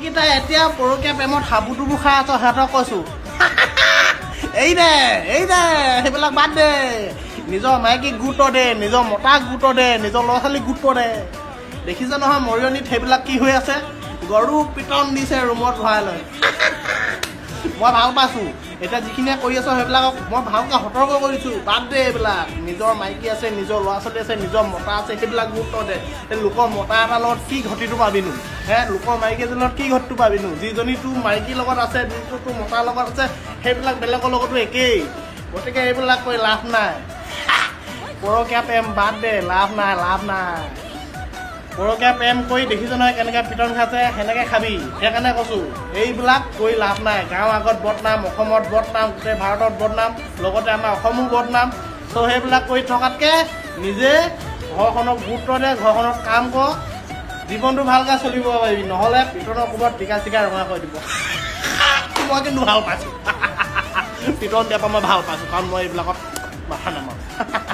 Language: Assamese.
যিকেইটা এতিয়া পৰকীয়া প্ৰেমত হাবুডুবু খাই আছ সিহঁতক কৈছো এই দে সেইবিলাক বাদ দে নিজৰ মাইকীক গুৰুত্ব দে নিজৰ মতাক গুৰুত্ব দে নিজৰ ল'ৰা ছোৱালীক গুৰুত্ব দে দেখিছ নহয় মৰিয়নিত সেইবিলাক কি হৈ আছে গৰু পিটন দিছে ৰুমত ভৰাই লৈ মই ভাল পাইছোঁ এতিয়া যিখিনিয়ে কৰি আছো সেইবিলাকক মই ভালকৈ সতৰ্ক কৰিছোঁ বাদ দে এইবিলাক নিজৰ মাইকী আছে নিজৰ ল'ৰা ছোৱালী আছে নিজৰ মতা আছে সেইবিলাক গুৰুত্ব দে লোকৰ মতা এটাৰ লগত কি ঘটিটো পাবিনো লোকৰ মাইকী এজনৰ লগত কি ঘটিটো পাবিনো যিজনী তোৰ মাইকীৰ লগত আছে যিটো তোৰ মতাৰ লগত আছে সেইবিলাক বেলেগৰ লগতো একেই গতিকে এইবিলাক কৰি লাভ নাই পৰকীয়া প্ৰেম বাদ দে লাভ নাই পৰকীয়া প্ৰেম কৰি দেখিছ নহয় কেনেকৈ পিটন খাইছে সেনেকৈ খাবি সেইকাৰণে কৈছোঁ এইবিলাক কৰি লাভ নাই গাঁৱৰ আগত বদনাম অসমত বদনাম গোটেই ভাৰতত বদনাম লগতে আমাৰ অসমো বদনাম ত' সেইবিলাক কৰি থকাতকৈ নিজে ঘৰখনক গুৰুত্ব দে ঘৰখনত কাম কৰ জীৱনটো ভালকৈ চলিব পাৰিবি নহ'লে পিটনৰ কোবত টিকা চিকা ৰঙা কৰি দিব মই কিন্তু ভাল পাইছোঁ পিটন দিয়াৰ পৰা মই ভাল পাইছোঁ কাৰণ মই এইবিলাকত মাথা নামাৰোঁ